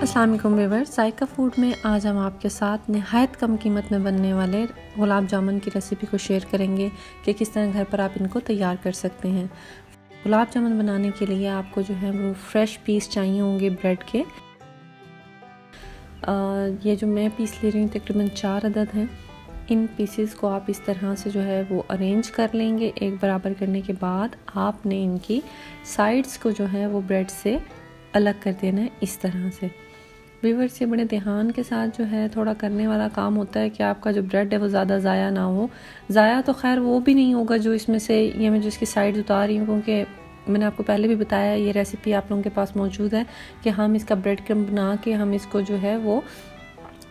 अस्सलाम वालेकुम व्यूअर्स, जायका फूड में आज हम आपके साथ नहायत कम कीमत में बनने वाले गुलाब जामुन की रेसिपी को शेयर करेंगे कि किस तरह घर पर आप इनको तैयार कर सकते हैं। गुलाब जामुन बनाने के लिए आपको जो है वो फ्रेश पीस चाहिए होंगे ब्रेड के। ये जो मैं पीस ले रही हूँ तकरीबन 4 अदद हैं। इन पीसेस को आप इस तरह से जो है वो अरेंज कर लेंगे। एक बराबर करने के बाद आपने इनकी साइड्स को जो है वो ब्रेड से अलग कर देना है इस तरह से। व्यूअर्स, ये बड़े ध्यान के साथ जो है थोड़ा करने वाला काम होता है कि आपका जो ब्रेड है वो ज़्यादा ज़ाया ना हो। ज़ाया तो खैर वो भी नहीं होगा जो इसमें से ये मैं जो इसकी साइड उतार रही हूँ, क्योंकि मैंने आपको पहले भी बताया ये रेसिपी आप लोगों के पास मौजूद है कि हम इसका ब्रेड क्रम्ब बना के हम इसको जो है वो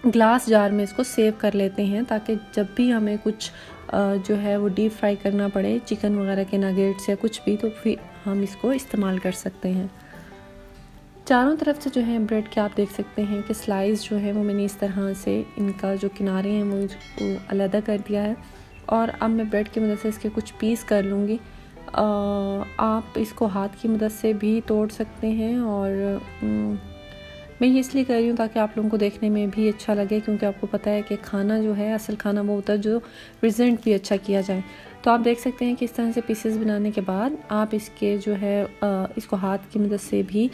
ग्लास जार में इसको सेव कर लेते हैं, ताकि जब भी हमें कुछ जो है वो डीप फ्राई करना पड़े चिकन वगैरह के नगेट्स या कुछ भी, तो फिर हम इसको इस्तेमाल कर सकते हैं। चारों तरफ से जो है ब्रेड के आप देख सकते हैं कि स्लाइस जो है वो मैंने इस तरह से इनका जो किनारे हैं वो अलहदा कर दिया है। और अब मैं ब्रेड की मदद से इसके कुछ पीस कर लूँगी। आप इसको हाथ की मदद से भी तोड़ सकते हैं, और मैं ये इसलिए कर रही हूँ ताकि आप लोगों को देखने में भी अच्छा लगे, क्योंकि आपको पता है कि खाना जो है असल खाना वो होता है जो प्रेजेंट भी अच्छा किया जाए। तो आप देख सकते हैं कि इस तरह से पीसेस बनाने के बाद आप इसके जो है इसको हाथ की मदद से भी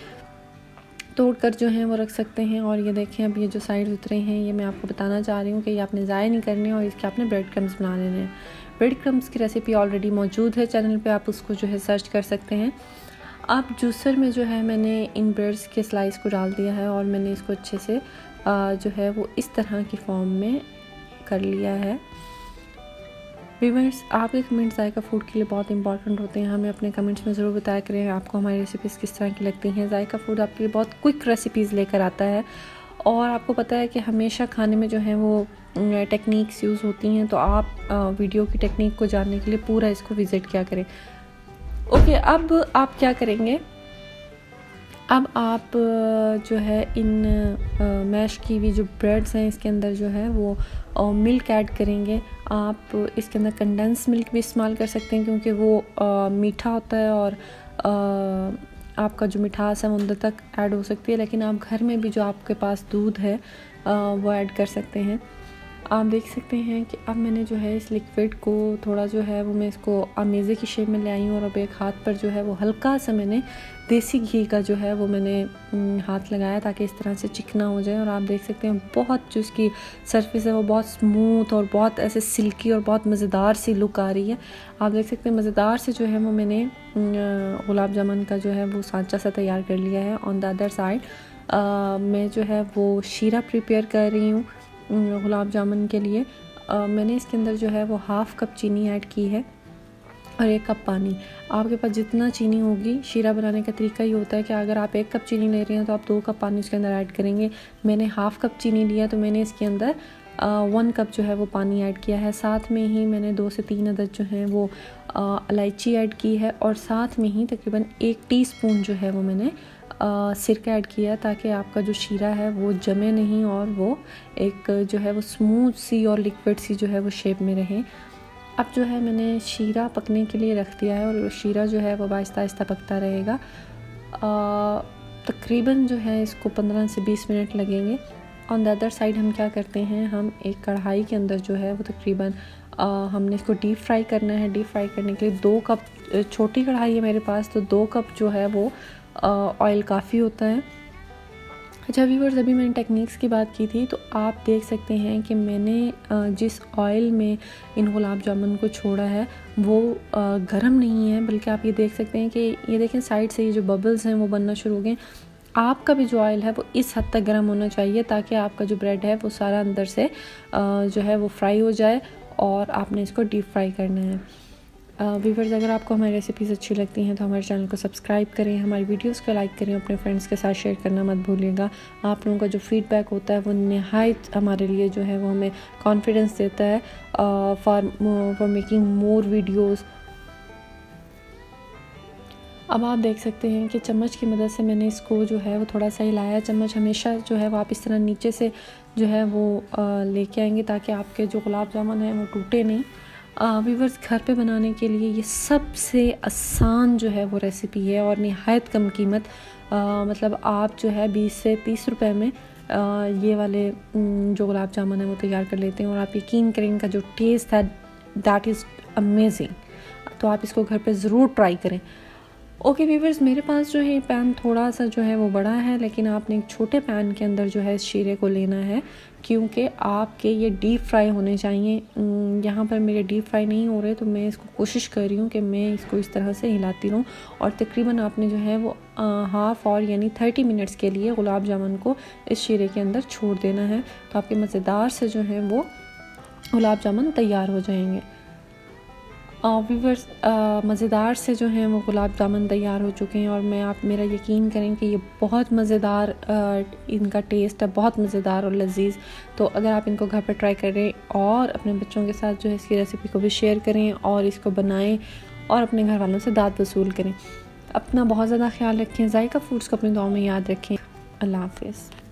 तोड़कर जो है वो रख सकते हैं। और ये देखें, अब ये जो साइड उतरे हैं ये मैं आपको बताना चाह रही हूँ कि ये आपने ज़ाया नहीं करने और इसके आपने ब्रेड क्रम्स बना लेने हैं। ब्रेड क्रम्स की रेसिपी ऑलरेडी मौजूद है चैनल पे, आप उसको जो है सर्च कर सकते हैं। अब जूसर में जो है मैंने इन ब्रेड्स के स्लाइस को डाल दिया है और मैंने इसको अच्छे से जो है वो इस तरह की फॉर्म में कर लिया है। व्यूअर्स, आपके कमेंट्स जायका फूड के लिए बहुत इंपॉर्टेंट होते हैं। हमें अपने कमेंट्स में ज़रूर बताया करें आपको हमारी रेसिपीज़ किस तरह की लगती हैं। जायका फूड आपके लिए बहुत क्विक रेसिपीज़ लेकर आता है, और आपको पता है कि हमेशा खाने में जो है वो टेक्निक्स यूज़ होती हैं, तो आप वीडियो की टेक्निक को जानने के लिए पूरा इसको विज़िट किया करें। ओके, अब आप क्या करेंगे, अब आप जो है इन मैश की हुई जो ब्रेड्स हैं इसके अंदर जो है वो मिल्क ऐड करेंगे। आप इसके अंदर कंडेंस मिल्क भी इस्तेमाल कर सकते हैं, क्योंकि वो मीठा होता है और आपका जो मिठास है वो अंदर तक ऐड हो सकती है। लेकिन आप घर में भी जो आपके पास दूध है वो ऐड कर सकते हैं। आप देख सकते हैं कि अब मैंने जो है इस लिक्विड को थोड़ा जो है वो मैं इसको अमेज़े की शेप में ले आई हूँ, और अब एक हाथ पर जो है वो हल्का सा मैंने देसी घी का जो है वो मैंने हाथ लगाया ताकि इस तरह से चिकना हो जाए। और आप देख सकते हैं बहुत जो इसकी सरफेस है वो बहुत स्मूथ और बहुत ऐसे सिल्की और बहुत मज़ेदार सी लुक आ रही है। आप देख सकते हैं मज़ेदार से जो है वो मैंने गुलाब जामुन का जो है वो सांचा सा तैयार कर लिया है। ऑन द अदर साइड मैं जो है वो शीरा प्रिपेयर कर रही हूँ गुलाब जामुन के लिए। मैंने इसके अंदर जो है वो हाफ़ कप चीनी ऐड की है और 1 कप पानी। आपके पास जितना चीनी होगी, शीरा बनाने का तरीका ये होता है कि अगर आप 1 कप चीनी ले रहे हैं तो आप 2 कप पानी उसके अंदर ऐड करेंगे। मैंने हाफ़ कप चीनी लिया तो मैंने इसके अंदर 1 कप जो है वो पानी ऐड किया है। साथ में ही मैंने 2 से 3 अदद जो है वो इलायची ऐड की है, और साथ में ही तकरीबन 1 टीस्पून जो है वो मैंने सिरका ऐड किया, ताकि आपका जो शीरा है वो जमे नहीं और वो एक जो है वो स्मूथ सी और लिक्विड सी जो है वो शेप में रहे। अब जो है मैंने शीरा पकने के लिए रख दिया है, और शीरा जो है वो आहिस्ता आहिस्ता पकता रहेगा। तकरीबन जो है इसको 15 से 20 मिनट लगेंगे। ऑन द अदर साइड हम क्या करते हैं, हम एक कढ़ाई के अंदर जो है वो तकरीबन हमने इसको डीप फ्राई करना है। डीप फ्राई करने के लिए 2 कप, छोटी कढ़ाई है मेरे पास तो 2 कप जो है वो ऑयल काफ़ी होता है। अच्छा व्यूअर्स, अभी मैंने टेक्निक्स की बात की थी, तो आप देख सकते हैं कि मैंने जिस ऑयल में इन गुलाब जामुन को छोड़ा है वो गरम नहीं है, बल्कि आप ये देख सकते हैं कि ये देखें साइड से ये जो बबल्स हैं वो बनना शुरू हो गए। आपका भी जो ऑयल है वो इस हद तक गर्म होना चाहिए ताकि आपका जो ब्रेड है वो सारा अंदर से जो है वो फ्राई हो जाए, और आपने इसको डीप फ्राई करना है। व्यूअर्स, अगर आपको हमारी रेसिपीज़ अच्छी लगती हैं तो हमारे चैनल को सब्सक्राइब करें, हमारी वीडियोस को लाइक करें, अपने फ्रेंड्स के साथ शेयर करना मत भूलिएगा। आप लोगों का जो फीडबैक होता है वो नहायत हमारे लिए जो है वो हमें कॉन्फिडेंस देता है फॉर मेकिंग मोर वीडियोज़। अब आप देख सकते हैं कि चम्मच की मदद से मैंने इसको जो है वो थोड़ा सा हिलाया। चम्मच हमेशा जो है वो आप इस तरह नीचे से जो है वो लेके आएंगे ताकि आपके जो गुलाब जामुन है वो टूटे नहीं। व्यूअर्स, घर पे बनाने के लिए ये सबसे आसान जो है वो रेसिपी है और नहायत कम कीमत। मतलब आप जो है 20 से 30 रुपए में ये वाले जो गुलाब जामुन है वो तैयार कर लेते हैं। और आप यकीन करें इनका जो टेस्ट है दैट इज़ अमेजिंग। तो आप इसको घर पे ज़रूर ट्राई करें। ओके व्यूअर्स, मेरे पास जो है पैन थोड़ा सा जो है वो बड़ा है, लेकिन आपने एक छोटे पैन के अंदर जो है इस शीरे को लेना है, क्योंकि आपके ये डीप फ्राई होने चाहिए। यहाँ पर मेरे डीप फ्राई नहीं हो रहे, तो मैं इसको कोशिश कर रही हूँ कि मैं इसको इस तरह से हिलाती रहूँ। और तकरीबन आपने जो है वो हाफ़ और यानी 30 मिनट्स के लिए गुलाब जामुन को इस शीरे के अंदर छोड़ देना है। तो आपके मज़ेदार से जो है वो गुलाब जामुन तैयार हो जाएंगे। व्यूअर्स, मज़ेदार से जो हैं वो गुलाब जामुन तैयार हो चुके हैं। और मेरा यकीन करें कि ये बहुत मज़ेदार इनका टेस्ट है, बहुत मज़ेदार और लजीज़। तो अगर आप इनको घर पर ट्राई करें और अपने बच्चों के साथ जो है इसकी रेसिपी को भी शेयर करें और इसको बनाएं और अपने घर वालों से दाद वसूल करें। अपना बहुत ज़्यादा ख्याल रखें, जायका फूड्स को अपनी दुआओं में याद रखें। अल्लाह हाफ़िज़।